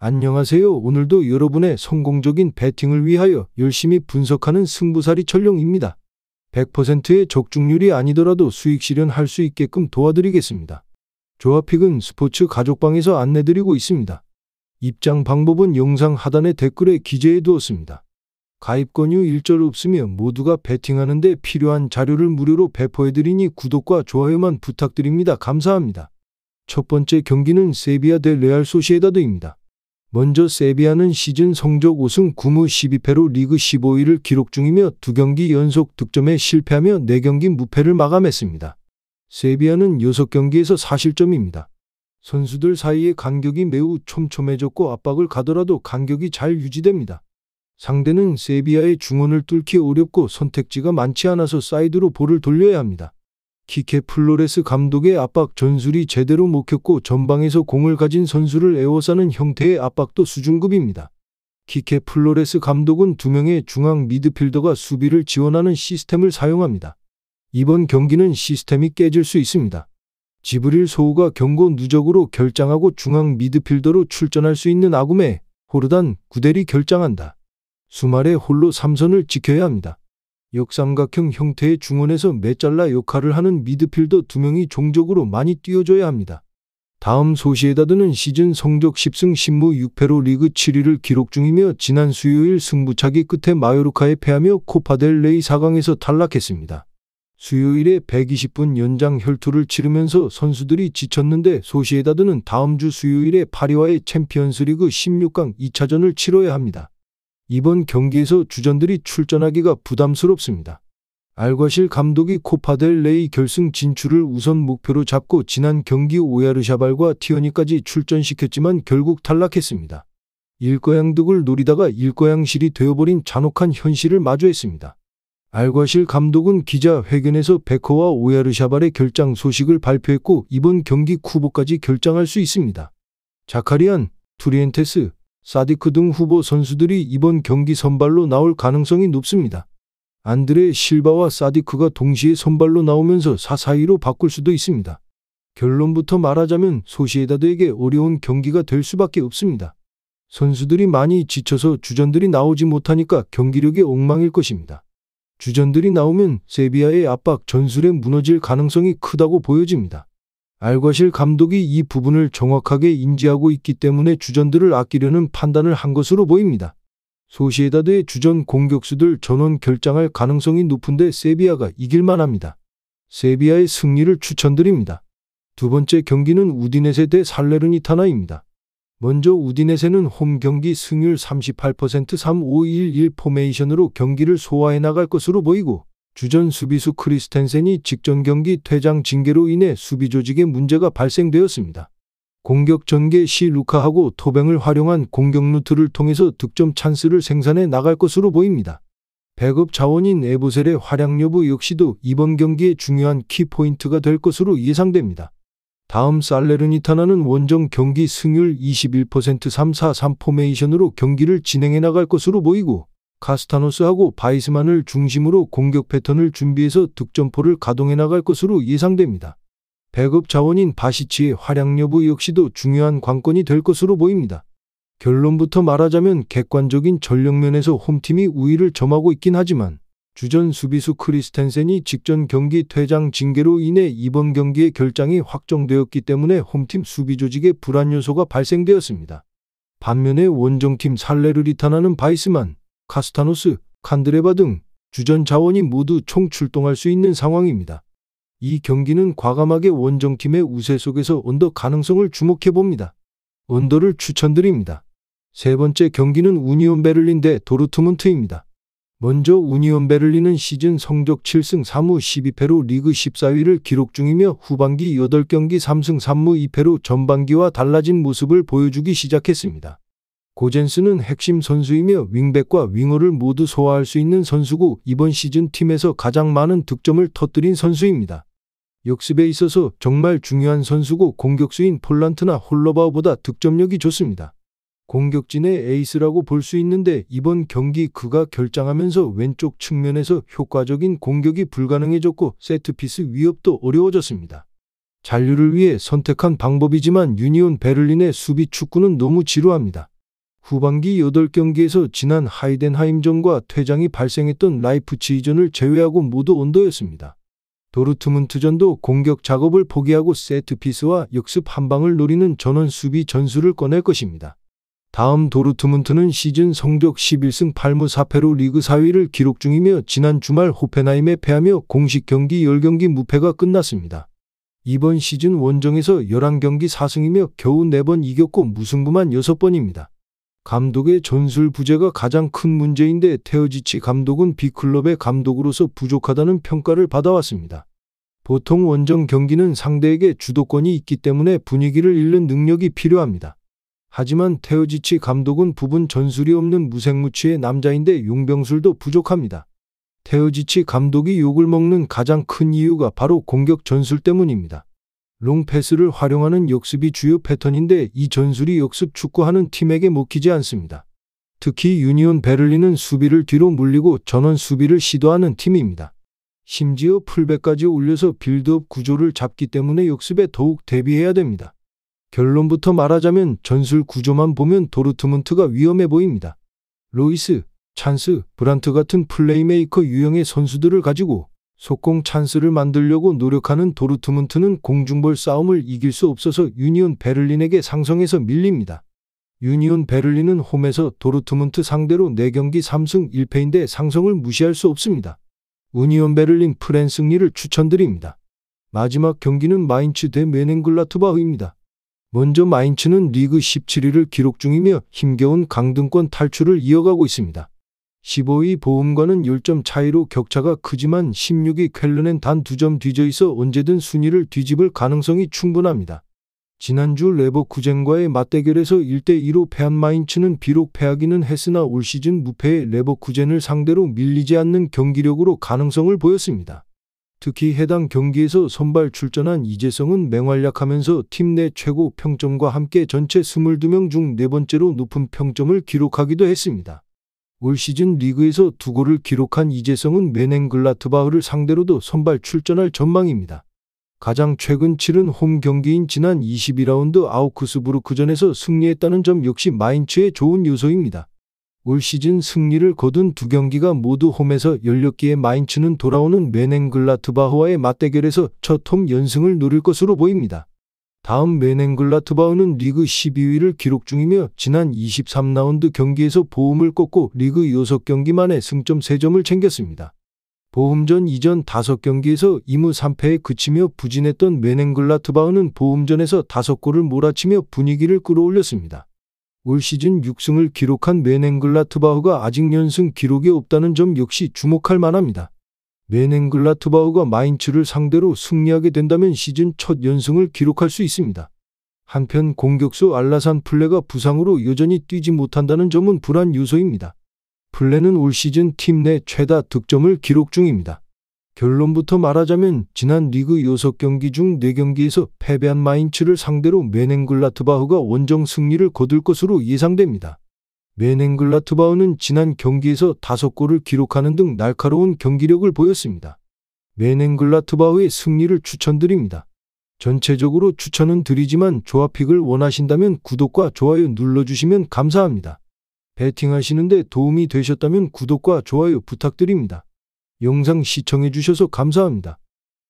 안녕하세요. 오늘도 여러분의 성공적인 배팅을 위하여 열심히 분석하는 승부살이 전룡입니다. 100%의 적중률이 아니더라도 수익 실현할 수 있게끔 도와드리겠습니다. 조합픽은 스포츠 가족방에서 안내드리고 있습니다. 입장 방법은 영상 하단의 댓글에 기재해 두었습니다. 가입 권유 일절 없으며 모두가 배팅하는 데 필요한 자료를 무료로 배포해드리니 구독과 좋아요만 부탁드립니다. 감사합니다. 첫 번째 경기는 세비야 대 레알 소시에다드입니다. 먼저 세비야는 시즌 성적 5승 9무 12패로 리그 15위를 기록 중이며 2경기 연속 득점에 실패하며 4경기 무패를 마감했습니다. 세비야는 6경기에서 4실점입니다. 선수들 사이의 간격이 매우 촘촘해졌고 압박을 가더라도 간격이 잘 유지됩니다. 상대는 세비야의 중원을 뚫기 어렵고 선택지가 많지 않아서 사이드로 볼을 돌려야 합니다. 키케 플로레스 감독의 압박 전술이 제대로 먹혔고 전방에서 공을 가진 선수를 에워싸는 형태의 압박도 수준급입니다. 키케 플로레스 감독은 2명의 중앙 미드필더가 수비를 지원하는 시스템을 사용합니다. 이번 경기는 시스템이 깨질 수 있습니다. 지브릴 소우가 경고 누적으로 결장하고 중앙 미드필더로 출전할 수 있는 아구메, 호르단, 구델이 결장한다. 수말의 홀로 3선을 지켜야 합니다. 역삼각형 형태의 중원에서 메잘라 역할을 하는 미드필더 2명이 종적으로 많이 뛰어줘야 합니다. 다음 소시에다드는 시즌 성적 10승 10무 6패로 리그 7위를 기록 중이며 지난 수요일 승부차기 끝에 마요르카에 패하며 코파델레이 4강에서 탈락했습니다. 수요일에 120분 연장 혈투를 치르면서 선수들이 지쳤는데 소시에다드는 다음 주 수요일에 파리와의 챔피언스리그 16강 2차전을 치러야 합니다. 이번 경기에서 주전들이 출전하기가 부담스럽습니다. 알과실 감독이 코파델레이 결승 진출을 우선 목표로 잡고 지난 경기 오야르샤발과 티어니까지 출전시켰지만 결국 탈락했습니다. 일거양득을 노리다가 일거양실이 되어버린 잔혹한 현실을 마주했습니다. 알과실 감독은 기자회견에서 베커와 오야르샤발의 결장 소식을 발표했고 이번 경기 쿠보까지 결장할 수 있습니다. 자카리안, 투리엔테스, 사디크 등 후보 선수들이 이번 경기 선발로 나올 가능성이 높습니다. 안드레 실바와 사디크가 동시에 선발로 나오면서 4-4-2로 바꿀 수도 있습니다. 결론부터 말하자면 소시에다드에게 어려운 경기가 될 수밖에 없습니다. 선수들이 많이 지쳐서 주전들이 나오지 못하니까 경기력이 엉망일 것입니다. 주전들이 나오면 세비야의 압박 전술에 무너질 가능성이 크다고 보여집니다. 알과실 감독이 이 부분을 정확하게 인지하고 있기 때문에 주전들을 아끼려는 판단을 한 것으로 보입니다. 소시에다드의 주전 공격수들 전원 결장할 가능성이 높은데 세비야가 이길만 합니다. 세비야의 승리를 추천드립니다. 두 번째 경기는 우디네세 대 살레르니타나입니다. 먼저 우디네세는 홈 경기 승률 38% 3-5-1-1 포메이션으로 경기를 소화해 나갈 것으로 보이고 주전 수비수 크리스텐센이 직전 경기 퇴장 징계로 인해 수비 조직에 문제가 발생되었습니다. 공격 전개 시 루카하고 토뱅을 활용한 공격 루트를 통해서 득점 찬스를 생산해 나갈 것으로 보입니다. 백업 자원인 에보셀의 활약 여부 역시도 이번 경기의 중요한 키포인트가 될 것으로 예상됩니다. 다음 살레르니타나는 원정 경기 승률 21% 3-4-3 포메이션으로 경기를 진행해 나갈 것으로 보이고 카스타노스하고 바이스만을 중심으로 공격 패턴을 준비해서 득점포를 가동해 나갈 것으로 예상됩니다. 백업 자원인 바시치의 활약 여부 역시도 중요한 관건이 될 것으로 보입니다. 결론부터 말하자면 객관적인 전력면에서 홈팀이 우위를 점하고 있긴 하지만 주전 수비수 크리스텐센이 직전 경기 퇴장 징계로 인해 이번 경기의 결장이 확정되었기 때문에 홈팀 수비 조직에 불안 요소가 발생되었습니다. 반면에 원정팀 살레르니타나는 바이스만, 카스타노스, 칸드레바 등 주전 자원이 모두 총출동할 수 있는 상황입니다. 이 경기는 과감하게 원정팀의 우세 속에서 언더 가능성을 주목해봅니다. 언더를 추천드립니다. 세 번째 경기는 우니온 베를린 대 도르트문트입니다. 먼저 우니온 베를린은 시즌 성적 7승 4무 12패로 리그 14위를 기록 중이며 후반기 8경기 3승 3무 2패로 전반기와 달라진 모습을 보여주기 시작했습니다. 고젠스는 핵심 선수이며 윙백과 윙어를 모두 소화할 수 있는 선수고 이번 시즌 팀에서 가장 많은 득점을 터뜨린 선수입니다. 역습에 있어서 정말 중요한 선수고 공격수인 폴란트나 홀러바우보다 득점력이 좋습니다. 공격진의 에이스라고 볼 수 있는데 이번 경기 그가 결장하면서 왼쪽 측면에서 효과적인 공격이 불가능해졌고 세트피스 위협도 어려워졌습니다. 잔류를 위해 선택한 방법이지만 유니온 베를린의 수비 축구는 너무 지루합니다. 후반기 8경기에서 지난 하이덴하임전과 퇴장이 발생했던 라이프치히전을 제외하고 모두 온더였습니다. 도르트문트전도 공격 작업을 포기하고 세트피스와 역습 한 방을 노리는 전원 수비 전술을 꺼낼 것입니다. 다음 도르트문트는 시즌 성적 11승 8무 4패로 리그 4위를 기록 중이며 지난 주말 호펜하임에 패하며 공식 경기 10경기 무패가 끝났습니다. 이번 시즌 원정에서 11경기 4승이며 겨우 4번 이겼고 무승부만 6번입니다. 감독의 전술 부재가 가장 큰 문제인데 테어지치 감독은 B클럽의 감독으로서 부족하다는 평가를 받아왔습니다. 보통 원정 경기는 상대에게 주도권이 있기 때문에 분위기를 읽는 능력이 필요합니다. 하지만 테어지치 감독은 부분 전술이 없는 무색무취의 남자인데 용병술도 부족합니다. 테어지치 감독이 욕을 먹는 가장 큰 이유가 바로 공격 전술 때문입니다. 롱패스를 활용하는 역습이 주요 패턴인데 이 전술이 역습 축구하는 팀에게 먹히지 않습니다. 특히 유니온 베를린은 수비를 뒤로 물리고 전원 수비를 시도하는 팀입니다. 심지어 풀백까지 올려서 빌드업 구조를 잡기 때문에 역습에 더욱 대비해야 됩니다. 결론부터 말하자면 전술 구조만 보면 도르트문트가 위험해 보입니다. 로이스, 찬스, 브란트 같은 플레이메이커 유형의 선수들을 가지고 속공 찬스를 만들려고 노력하는 도르트문트는 공중볼 싸움을 이길 수 없어서 유니온 베를린에게 상성에서 밀립니다. 유니온 베를린은 홈에서 도르트문트 상대로 4경기 3승 1패인데 상성을 무시할 수 없습니다. 유니온 베를린 프랜 승리를 추천드립니다. 마지막 경기는 마인츠 대 메넨글라트바흐입니다. 먼저 마인츠는 리그 17위를 기록 중이며 힘겨운 강등권 탈출을 이어가고 있습니다. 15위 보험과는 10점 차이로 격차가 크지만 16위 쾰른엔 단 2점 뒤져 있어 언제든 순위를 뒤집을 가능성이 충분합니다. 지난주 레버쿠젠과의 맞대결에서 1대2로 패한 마인츠는 비록 패하기는 했으나 올 시즌 무패의 레버쿠젠을 상대로 밀리지 않는 경기력으로 가능성을 보였습니다. 특히 해당 경기에서 선발 출전한 이재성은 맹활약하면서 팀 내 최고 평점과 함께 전체 22명 중 4번째로 높은 평점을 기록하기도 했습니다. 올 시즌 리그에서 2골을 기록한 이재성은 메넨글라트바흐를 상대로도 선발 출전할 전망입니다. 가장 최근 치른 홈 경기인 지난 22라운드 아우크스부르크전에서 승리했다는 점 역시 마인츠의 좋은 요소입니다. 올 시즌 승리를 거둔 2경기가 모두 홈에서 열렸기에 마인츠는 돌아오는 메넨글라트바흐와의 맞대결에서 첫 홈 연승을 노릴 것으로 보입니다. 다음 메넨글라트바흐는 리그 12위를 기록 중이며 지난 23라운드 경기에서 보훔을 꺾고 리그 6경기 만에 승점 3점을 챙겼습니다. 보훔전 이전 5경기에서 2무 3패에 그치며 부진했던 메넨글라트바흐는 보훔전에서 5골을 몰아치며 분위기를 끌어올렸습니다. 올 시즌 6승을 기록한 메넨글라트바흐가 아직 연승 기록이 없다는 점 역시 주목할 만합니다. 메넨글라트바흐가 마인츠를 상대로 승리하게 된다면 시즌 첫 연승을 기록할 수 있습니다. 한편 공격수 알라산 플레가 부상으로 여전히 뛰지 못한다는 점은 불안 요소입니다. 플레는 올 시즌 팀 내 최다 득점을 기록 중입니다. 결론부터 말하자면 지난 리그 6경기 중 4경기에서 패배한 마인츠를 상대로 메넨글라트바흐가 원정 승리를 거둘 것으로 예상됩니다. 메넨글라트바흐는 지난 경기에서 5골을 기록하는 등 날카로운 경기력을 보였습니다. 메넨글라트바흐의 승리를 추천드립니다. 전체적으로 추천은 드리지만 조합픽을 원하신다면 구독과 좋아요 눌러주시면 감사합니다. 배팅하시는데 도움이 되셨다면 구독과 좋아요 부탁드립니다. 영상 시청해주셔서 감사합니다.